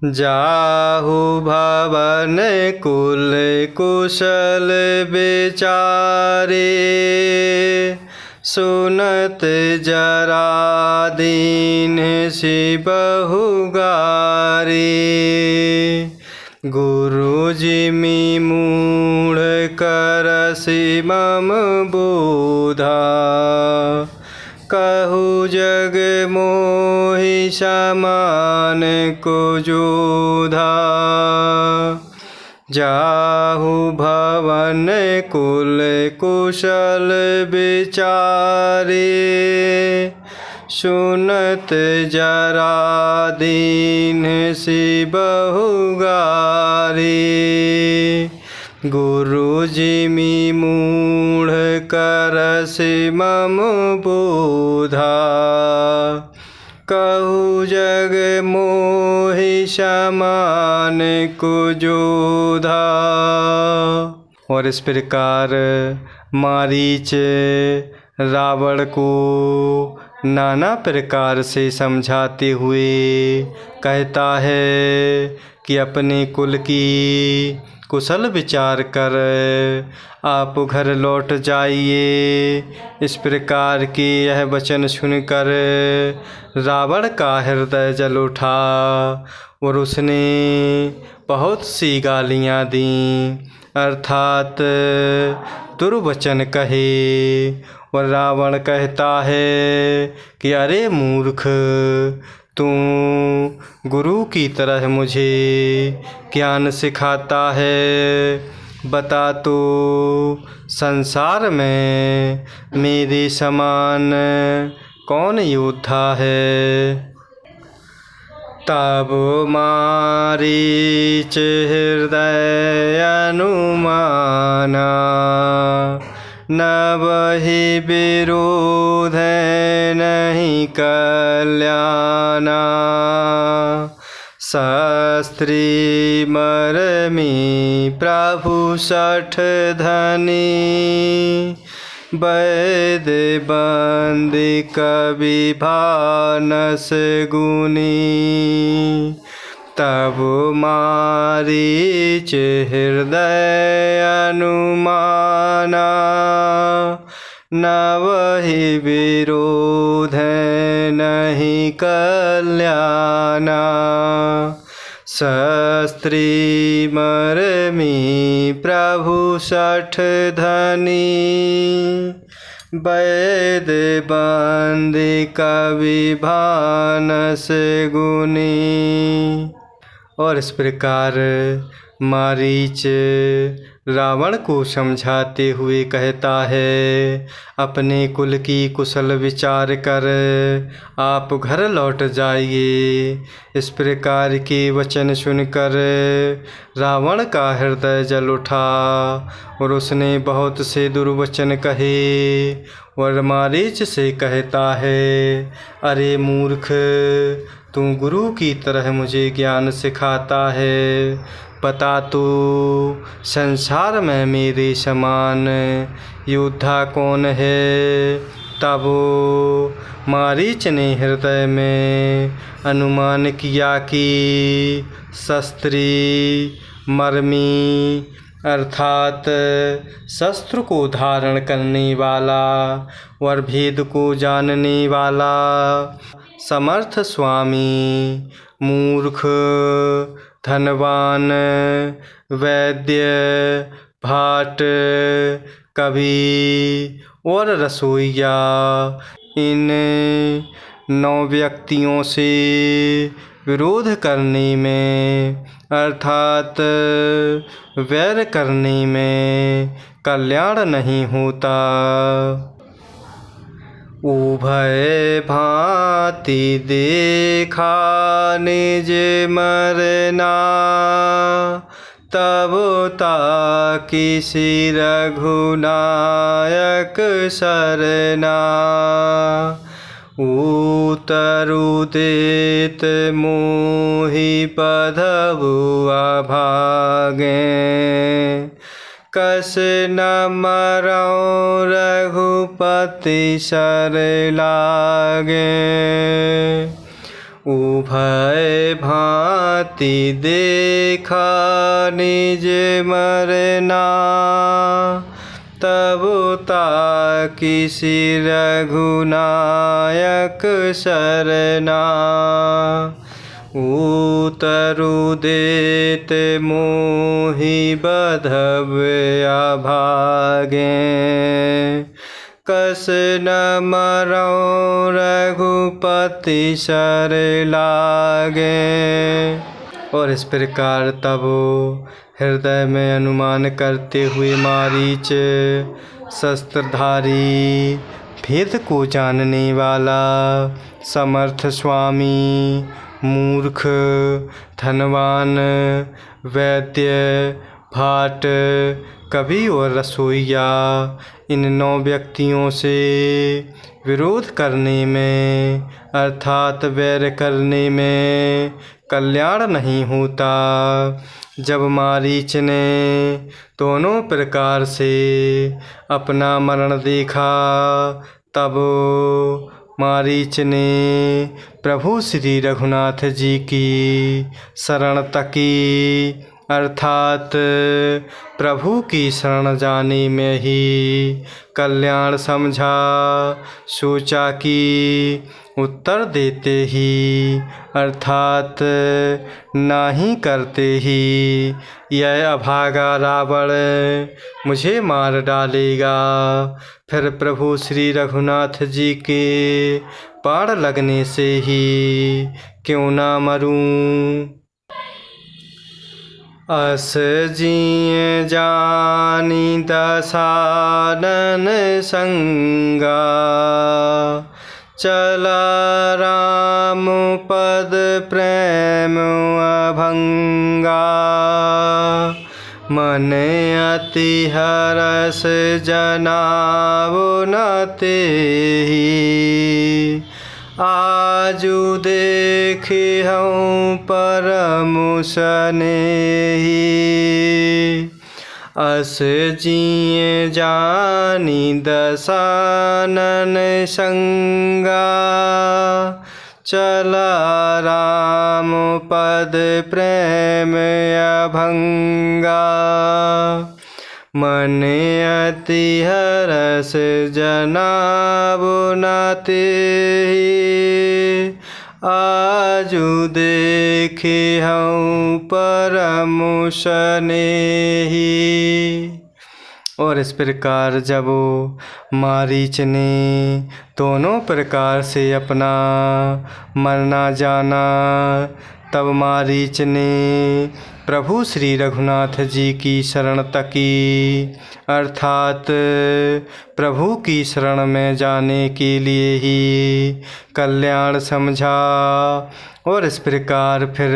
जाहु भवन कुल कुशल विचारे, सुनत जरा दीन सिबहु गारे। गुरु जिमि मूढ़ करसि मम बोधा, कहु जग मोहि समान को जोधा। जाहु भवन कुल कुशल विचारे, सुनत जरा दीन सिबहु गारे। गुरु जिमि मूढ़ करसि मम बोधा, कहु जग मोहि समान को जोधा। और इस प्रकार मारीच रावण को नाना प्रकार से समझाते हुए कहता है कि अपने कुल की कुशल विचार कर आप घर लौट जाइए। इस प्रकार के यह वचन सुनकर रावण का हृदय जल उठा और उसने बहुत सी गालियाँ दीं, अर्थात दुर्वचन कहे। और रावण कहता है कि अरे मूर्ख, तू गुरु की तरह मुझे ज्ञान सिखाता है। बता तो संसार में मेरे समान कौन योद्धा है। तब मारीच हृदय अनुमाना, नवहि विरोध नहीं कल्याणा। शास्त्री मरमी प्रभु सठ धनी, वैद बंदी कवि भानस गुनी। तब मारीच हृदय अनुमाना, नवहि विरोध नहीं कल्याणा। शास्त्री मरमी प्रभु सठ धनी, वैद बंदी कवि भानस गुनी। और इस प्रकार मारीच रावण को समझाते हुए कहता है, अपने कुल की कुशल विचार कर आप घर लौट जाइए। इस प्रकार के वचन सुनकर रावण का हृदय जल उठा और उसने बहुत से दुर्वचन कहे और मारीच से कहता है, अरे मूर्ख, तू गुरु की तरह मुझे ज्ञान सिखाता है। बता तो संसार में मेरे समान योद्धा कौन है। तब मारीच ने हृदय में अनुमान किया कि शास्त्री मर्मी अर्थात शस्त्र को धारण करने वाला और भेद को जानने वाला समर्थ स्वामी, मूर्ख, धनवान, वैद्य, भाट, कवि और रसोइया, इन 9 व्यक्तियों से विरोध करने में अर्थात वैर करने में कल्याण नहीं होता। उभय भांति देखा निज मरना, तब ताकि रघुनायक सरना। उतरु देत मोहि पधबु अभागे, कस न मरौ रघुपति सर लागे। उभय भांति देखा निज मरना, तब ताकि रघुनायक सरना। उतरु देत मोहि बधव्या भागे, कस न मरौ रघुपति सर लागे। और इस प्रकार तब हृदय में अनुमान करते हुए मारीच शस्त्रधारी, भेद को जानने वाला, समर्थ स्वामी, मूर्ख, धनवान, वैद्य, भाट, कवि और रसोइया, इन 9 व्यक्तियों से विरोध करने में अर्थात वैर करने में कल्याण नहीं होता। जब मारीच ने दोनों प्रकार से अपना मरण देखा, तब मारीच ने प्रभु श्री रघुनाथ जी की शरण तकी, अर्थात प्रभु की शरण जाने में ही कल्याण समझा। सोचा कि उत्तर देते ही अर्थात नाही करते ही यह अभागा रावण मुझे मार डालेगा, फिर प्रभु श्री रघुनाथ जी के बाण लगने से ही क्यों ना मरूं। अस जिय जानी दसानन संगा, चला राम पद प्रेम अभंगा। मन अति हरस जनावो न तेहि, आजु देखे हूँ परम सनेही। अस जिय जानी दसानन संगा, चला राम पद प्रेम अभंगा। मन अति हरस जनावो न तेहि, आजु देखे हूँ परम सनेही। और इस प्रकार जब मारीच ने दोनों प्रकार से अपना मरना जाना, तब मारीच ने प्रभु श्री रघुनाथ जी की शरण तकी, अर्थात प्रभु की शरण में जाने के लिए ही कल्याण समझा। और इस प्रकार फिर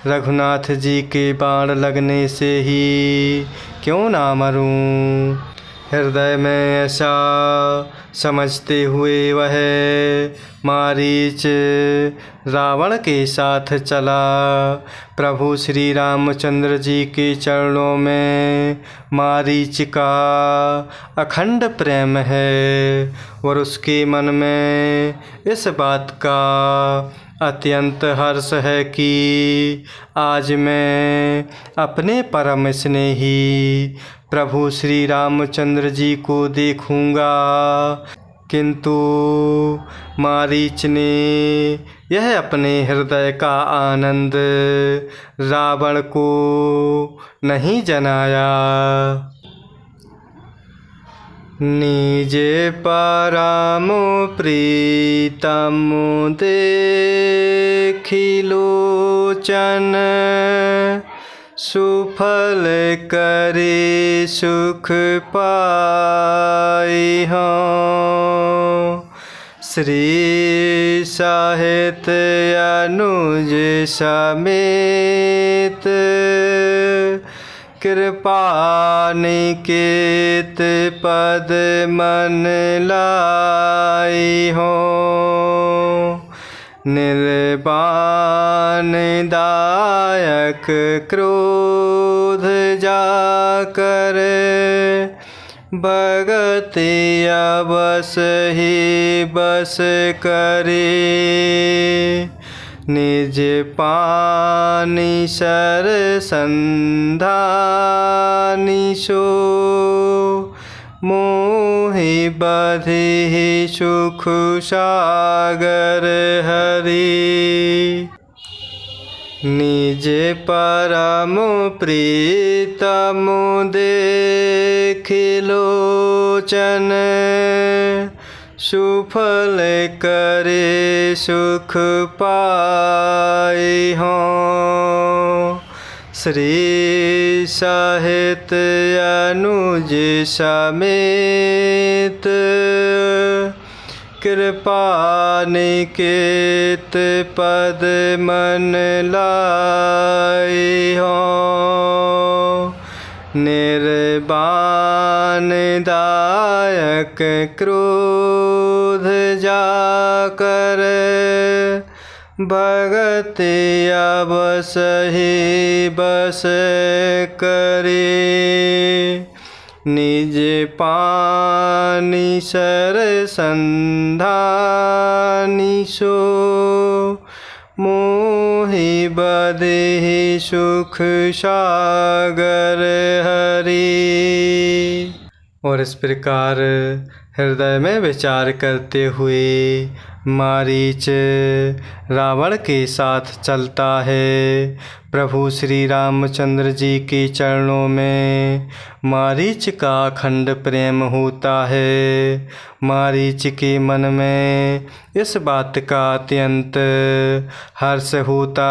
रघुनाथ जी के बाण लगने से ही क्यों ना मरूं। हृदय में ऐसा समझते हुए वह मारीच रावण के साथ चला। प्रभु श्री रामचंद्र जी के चरणों में मारीच का अखंड प्रेम है और उसके मन में इस बात का अत्यंत हर्ष है कि आज मैं अपने परम स्नेही प्रभु श्री रामचंद्र जी को देखूँगा। किंतु मारीच ने यह अपने हृदय का आनंद रावण को नहीं जनाया। निजे परम प्रीतम देखि लोचन, सुफल करे सुख पाई हूँ। श्री साहित्य अनुज समेत, कृपा निकेत पद मन लाई हो। निर्वाण दायक क्रोध जाकर, भगति अवस ही बस करे। निज पानी सर संधानी सो मोहि बधि सुख सागर हरि निज परम प्रीतम देखिलोचन सुफल करे सुख पाए हों श्री साहित अनुज समेत कृपा निकेत पद मन लाए हों निर्वाण दायक क्रोध जाकर भगति अवसहि बस करे निज पानी सर संधानी सो मोहि बधि सुख सागर हरि। और इस प्रकार हृदय में विचार करते हुए मारीच रावण के साथ चलता है। प्रभु श्री रामचंद्र जी के चरणों में मारीच का अखंड प्रेम होता है। मारीच के मन में इस बात का अत्यंत हर्ष होता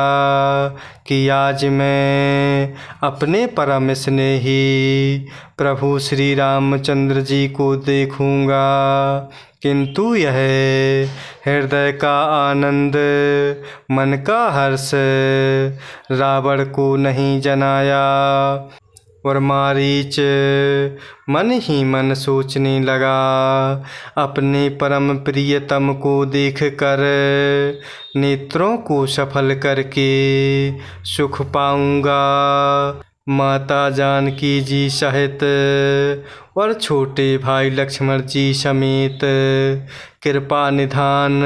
कि आज मैं अपने परम स्नेही प्रभु श्री रामचंद्र जी को देखूँगा, किंतु यह हृदय का आनंद मन का हर्ष रावण को नहीं जनाया। और मारीच मन ही मन सोचने लगा, अपने परम प्रियतम को देखकर नेत्रों को सफल करके सुख पाऊंगा। माता जानकी जी सहित और छोटे भाई लक्ष्मण जी समेत कृपा निधान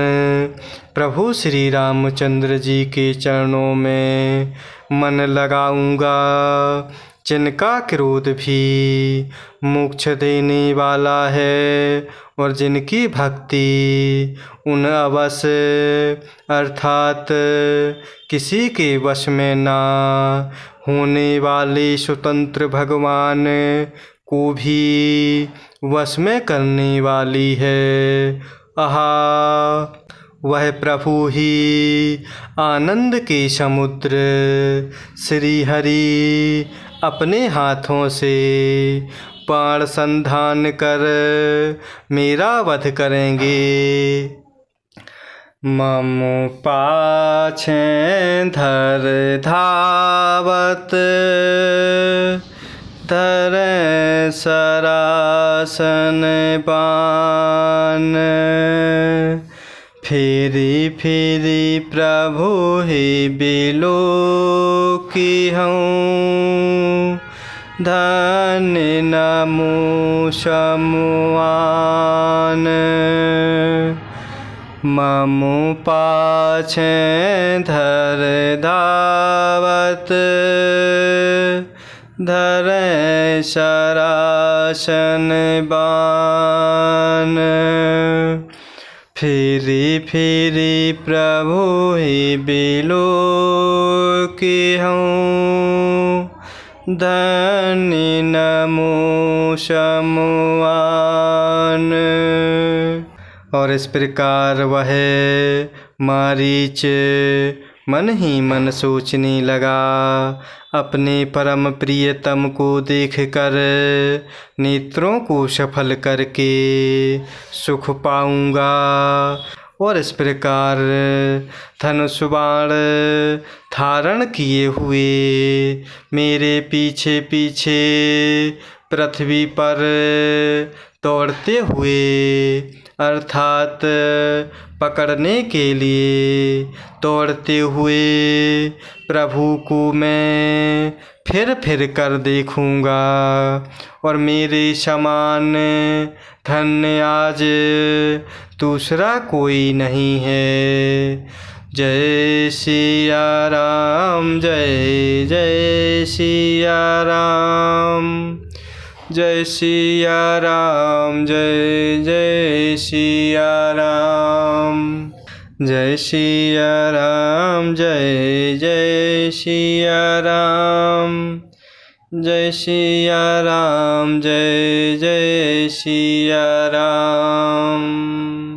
प्रभु श्री रामचंद्र जी के चरणों में मन लगाऊंगा, जिनका क्रोध भी मोक्ष देने वाला है और जिनकी भक्ति उन अवश्य अर्थात किसी के वश में ना होने वाले स्वतंत्र भगवान को भी वश में करने वाली है। आहा, वह प्रभु ही आनंद के समुद्र श्री हरि अपने हाथों से बाण संधान कर मेरा वध करेंगे। मम पाछे धर धावत धरे सरासन बाण फिरी फिरी प्रभु ही बिलो की हूँ धन्य नमो समुआन। ममु पाछे धर धावत धरे सरासन बाण फिरी फिरी प्रभु ही बिलो की हूँ धन्य नमो समुआन। और इस प्रकार वह मारीच मन ही मन सोचने लगा, अपने परम प्रियतम को देखकर नेत्रों को सफल करके सुख पाऊंगा। और इस प्रकार धनुष बाण धारण किए हुए मेरे पीछे पीछे पृथ्वी पर दौड़ते हुए अर्थात पकड़ने के लिए दौड़ते हुए प्रभु को मैं फिर फिर कर देखूँगा। और मेरे समान धन्य आज दूसरा कोई नहीं है। जय सिया राम, जय जय सिया राम, जय सिया राम, जय जय सिया राम, जय सिया राम, जय जय सिया राम, जय सिया राम, जय जय सिया राम।